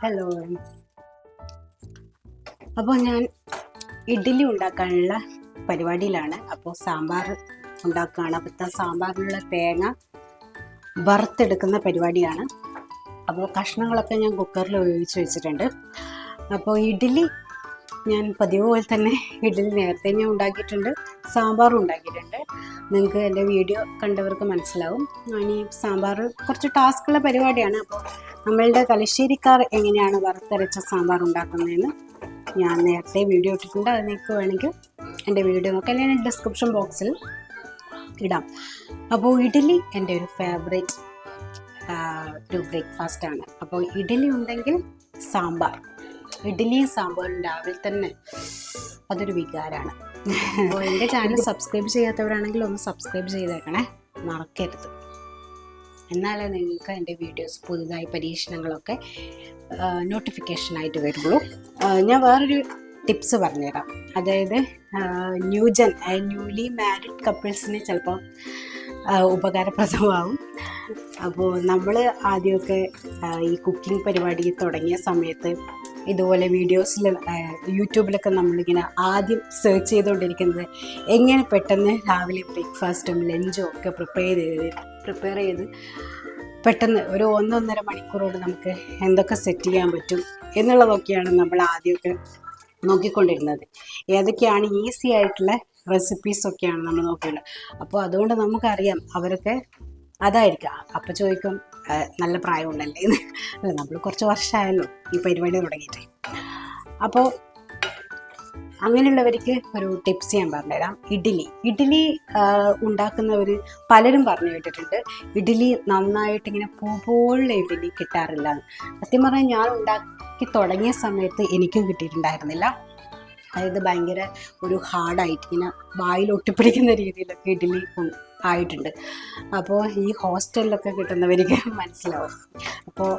Hello. അപ്പോൾ ഞാൻ ഇഡ്ഡലി ഉണ്ടാക്കാനുള്ള പരിപാടിയിലാണ്. അപ്പോൾ സാമ്പാർ ഉണ്ടാക്കുകയാണ്. അപ്പോഴത്തെ സാമ്പാറിനുള്ള തേങ്ങ വറുത്തെടുക്കുന്ന പരിപാടിയാണ്. അപ്പോൾ കഷ്ണങ്ങളൊക്കെ ഞാൻ കുക്കറിൽ ഉപയോഗിച്ച് വെച്ചിട്ടുണ്ട്. അപ്പോൾ ഇഡ്ഡലി ഞാൻ പതിവ് പോലെ തന്നെ ഇഡ്ഡലി നേരത്തെ ഞാൻ ഉണ്ടാക്കിയിട്ടുണ്ട്, സാമ്പാറും ഉണ്ടാക്കിയിട്ടുണ്ട്. നിങ്ങൾക്ക് എൻ്റെ വീഡിയോ കണ്ടവർക്ക് മനസ്സിലാവും. ഇനി സാമ്പാർ കുറച്ച് ടാസ്ക്കുള്ള പരിപാടിയാണ്. അപ്പോൾ നമ്മളുടെ തലശ്ശേരിക്കാർ എങ്ങനെയാണ് വറുത്തരച്ച സാമ്പാർ ഉണ്ടാക്കുന്നതെന്ന് ഞാൻ നേരത്തെ വീഡിയോ ഇട്ടിട്ടുണ്ട്. അത് നിങ്ങൾക്ക് വേണമെങ്കിൽ എൻ്റെ വീഡിയോ നോക്കാം, അല്ലെങ്കിൽ ഡിസ്ക്രിപ്ഷൻ ബോക്സിൽ ഇടാം. അപ്പോൾ ഇഡ്ഡലി എൻ്റെ ഒരു ഫേവറേറ്റ് ഒരു ബ്രേക്ക്ഫാസ്റ്റാണ്. അപ്പോൾ ഇഡ്ഡലി ഉണ്ടെങ്കിൽ സാമ്പാർ, ഇഡ്ഡലിയും സാമ്പാറും രാവിലെ തന്നെ അതൊരു വികാരമാണ്. അപ്പോൾ എൻ്റെ ചാനൽ സബ്സ്ക്രൈബ് ചെയ്യാത്തവരാണെങ്കിൽ ഒന്ന് സബ്സ്ക്രൈബ് ചെയ്തേക്കണേ, മറക്കരുത്. എന്നാലേ നിങ്ങൾക്ക് എൻ്റെ വീഡിയോസ് പുതുതായി പരീക്ഷണങ്ങളൊക്കെ നോട്ടിഫിക്കേഷനായിട്ട് വരുള്ളൂ. ഞാൻ വേറൊരു ടിപ്സ് പറഞ്ഞുതരാം. അതായത് ന്യൂലി മാരിഡ് കപ്പിൾസിന് ചിലപ്പോൾ ഉപകാരപ്രദമാവും. അപ്പോൾ നമ്മൾ ആദ്യമൊക്കെ ഈ കുക്കിംഗ് പരിപാടി തുടങ്ങിയ സമയത്ത് ഇതുപോലെ വീഡിയോസിൽ യൂട്യൂബിലൊക്കെ നമ്മളിങ്ങനെ ആദ്യം സെർച്ച് ചെയ്തുകൊണ്ടിരിക്കുന്നത് എങ്ങനെ പെട്ടെന്ന് രാവിലെ ബ്രേക്ക്ഫാസ്റ്റും ലഞ്ചും ഒക്കെ പ്രിപ്പയർ ചെയ്ത് പെട്ടെന്ന് ഒരു 1-1.5 മണിക്കൂറോട് നമുക്ക് എന്തൊക്കെ സെറ്റ് ചെയ്യാൻ പറ്റും എന്നുള്ളതൊക്കെയാണ് നമ്മൾ ആദ്യമൊക്കെ നോക്കിക്കൊണ്ടിരുന്നത്. ഏതൊക്കെയാണ് ഈസി ആയിട്ടുള്ള റെസിപ്പീസൊക്കെയാണ് നമ്മൾ നോക്കേണ്ടത്. അപ്പോൾ അതുകൊണ്ട് നമുക്കറിയാം അവരൊക്കെ അതായിരിക്കാം. അപ്പോൾ ചോദിക്കും നല്ല പ്രായമുണ്ടല്ലേ എന്ന്. നമ്മൾ കുറച്ച് വർഷമായല്ലോ ഈ പരിപാടി തുടങ്ങിയിട്ട്. അപ്പോൾ അങ്ങനെയുള്ളവർക്ക് ഒരു ടിപ്സ് ഞാൻ പറഞ്ഞുതരാം. ഇഡ്ഡലി ഉണ്ടാക്കുന്നവർ പലരും പറഞ്ഞു കേട്ടിട്ടുണ്ട് ഇഡ്ഡലി നന്നായിട്ടിങ്ങനെ പൂപോലുള്ള ഇഡ്ഡലി കിട്ടാറില്ല എന്ന്. സത്യം പറഞ്ഞാൽ ഞാൻ ഉണ്ടാക്കി തുടങ്ങിയ സമയത്ത് എനിക്കും കിട്ടിയിട്ടുണ്ടായിരുന്നില്ല. അതായത് ഭയങ്കര ഒരു ഹാർഡായിട്ട് ഇങ്ങനെ വായിൽ ഒട്ടിപ്പിടിക്കുന്ന രീതിയിലൊക്കെ ഇഡ്ഡലി ആയിട്ടുണ്ട്. അപ്പോൾ ഈ ഹോസ്റ്റലിലൊക്കെ കിട്ടുന്നവർക്ക് മനസ്സിലാവും. അപ്പോൾ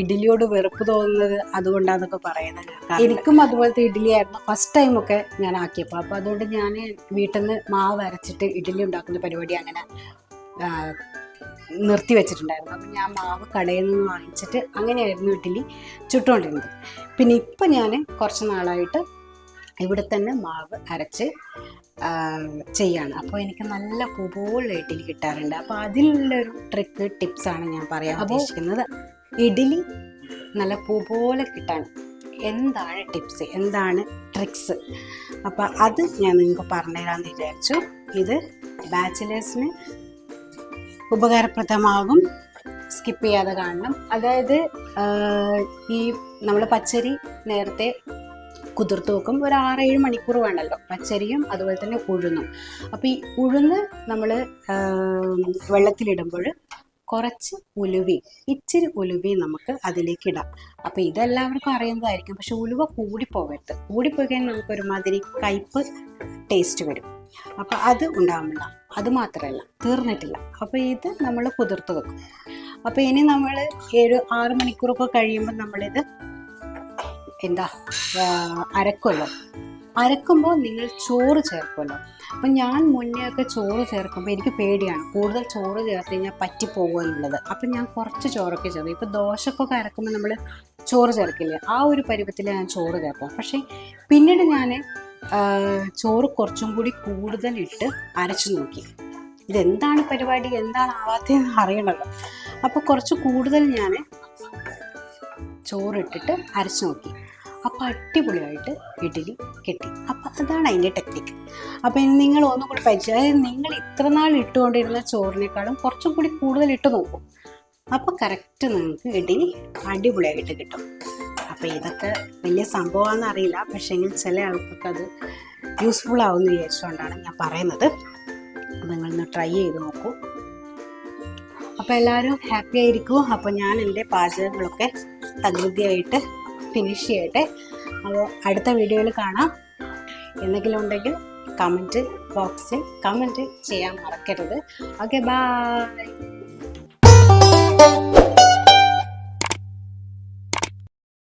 ഇഡ്ഡലിയോട് വെറുപ്പ് തോന്നുന്നത് അതുകൊണ്ടാണെന്നൊക്കെ പറയുന്നത്. എനിക്കും അതുപോലത്തെ ഇഡ്ഡലി ആയിരുന്നു ഫസ്റ്റ് ടൈമൊക്കെ ഞാൻ ആക്കിയപ്പോൾ. അപ്പോൾ അതുകൊണ്ട് ഞാൻ വീട്ടിൽ നിന്ന് മാവ് അരച്ചിട്ട് ഇഡ്ഡലി ഉണ്ടാക്കുന്ന പരിപാടി അങ്ങനെ നിർത്തി വെച്ചിട്ടുണ്ടായിരുന്നു. അപ്പം ഞാൻ മാവ് കടയിൽ നിന്ന് വാങ്ങിച്ചിട്ട് അങ്ങനെയായിരുന്നു ഇഡ്ഡലി ചുട്ടുകൊണ്ടിരുന്നത്. പിന്നെ ഇപ്പം ഞാൻ കുറച്ച് നാളായിട്ട് ഇവിടെ തന്നെ മാവ് അരച്ച് ചെയ്യാണ്. അപ്പോൾ എനിക്ക് നല്ല പൂപോലുള്ള ഇഡ്ഡലി കിട്ടാറുണ്ട്. അപ്പോൾ അതിലുള്ളൊരു ടിപ്സാണ് ഞാൻ പറയാൻ ഉദ്ദേശിക്കുന്നത്. ഇഡ്ഡലി നല്ല പൂപോലെ കിട്ടാൻ എന്താണ് ടിപ്സ്, എന്താണ് ട്രിക്സ്, അപ്പോൾ അത് ഞാൻ നിങ്ങൾക്ക് പറഞ്ഞുതരാമെന്ന് വിചാരിച്ചു. ഇത് ബാച്ചിലേഴ്സിന് ഉപകാരപ്രദമാകും, സ്കിപ്പ് ചെയ്യാതെ കാണണം. അതായത് ഈ നമ്മൾ പച്ചരി നേരത്തെ കുതിർത്ത് വെക്കും. ഒരു 6-7 മണിക്കൂർ വേണമല്ലോ പച്ചരിയും അതുപോലെ തന്നെ ഉഴുന്നും. അപ്പോൾ ഈ ഉഴുന്ന് നമ്മൾ വെള്ളത്തിലിടുമ്പോൾ കുറച്ച് ഇച്ചിരി ഉലുവി നമുക്ക് അതിലേക്ക് ഇടാം. അപ്പോൾ ഇതെല്ലാവർക്കും അറിയുന്നതായിരിക്കും. പക്ഷെ ഉലുവ കൂടിപ്പോകരുത്. കൂടിപ്പോയി കഴിഞ്ഞാൽ നമുക്കൊരുമാതിരി കയ്പ്പ് ടേസ്റ്റ് വരും. അപ്പോൾ അത് ഉണ്ടാവില്ല. അത് മാത്രമല്ല, തീർന്നിട്ടില്ല. അപ്പോൾ ഇത് നമ്മൾ കുതിർത്ത് വെക്കും. അപ്പോൾ ഇനി നമ്മൾ 7-6 മണിക്കൂറൊക്കെ കഴിയുമ്പോൾ നമ്മളിത് അരക്കുമ്പോൾ നിങ്ങൾ ചോറ് ചേർക്കുമല്ലോ. അപ്പം ഞാൻ മുന്നേ ഒക്കെ ചോറ് ചേർക്കുമ്പോൾ എനിക്ക് പേടിയാണ് കൂടുതൽ ചോറ് ചേർത്ത് കഴിഞ്ഞാൽ പറ്റിപ്പോകുക എന്നുള്ളത്. അപ്പം ഞാൻ കുറച്ച് ചോറൊക്കെ ചേർക്കും. ഇപ്പോൾ ദോശക്കൊക്കെ അരക്കുമ്പോൾ നമ്മൾ ചോറ് ചേർക്കില്ലേ, ആ ഒരു പരുവത്തിൽ ഞാൻ ചോറ് ചേർക്കാം. പക്ഷേ പിന്നീട് ഞാൻ ചോറ് കുറച്ചും കൂടി കൂടുതലിട്ട് അരച്ചു നോക്കി. ഇതെന്താണ് പരിപാടി, എന്താണ് ആവാത്തതെന്ന് അറിയണമല്ലോ. അപ്പോൾ കുറച്ച് കൂടുതൽ ഞാൻ ചോറിട്ടിട്ട് അരച്ചു നോക്കി. അപ്പോൾ അടിപൊളിയായിട്ട് ഇഡ്ഡലി കിട്ടി. അപ്പോൾ അതാണ് അതിൻ്റെ ടെക്നിക്ക്. അപ്പോൾ നിങ്ങൾ ഒന്നും കൂടി പഠിച്ചു, അതായത് നിങ്ങൾ ഇത്ര നാൾ ഇട്ടുകൊണ്ടിരുന്ന ചോറിനേക്കാളും കുറച്ചും കൂടി കൂടുതൽ ഇട്ട് നോക്കും. അപ്പോൾ കറക്റ്റ് നിങ്ങൾക്ക് ഇഡ്ഡലി അടിപൊളിയായിട്ട് കിട്ടും. അപ്പോൾ ഇതൊക്കെ വലിയ സംഭവമാണെന്ന് അറിയില്ല, പക്ഷേങ്കിൽ ചില ആൾക്കൊക്കെ അത് യൂസ്ഫുൾ ആവുമെന്ന് വിചാരിച്ചുകൊണ്ടാണ് ഞാൻ പറയുന്നത്. നിങ്ങളൊന്ന് ട്രൈ ചെയ്ത് നോക്കൂ. അപ്പോൾ എല്ലാവരും ഹാപ്പി ആയിരിക്കും. അപ്പോൾ ഞാൻ എൻ്റെ പാചകങ്ങളൊക്കെ തകൃതിയായിട്ട് ഫിനിഷ് ചെയ്യട്ടെ. അപ്പോൾ അടുത്ത വീഡിയോയിൽ കാണാം. എന്തെങ്കിലും ഉണ്ടെങ്കിൽ കമൻറ്റ് ബോക്സിൽ കമൻറ്റ് ചെയ്യാൻ മറക്കരുത്. Okay, by.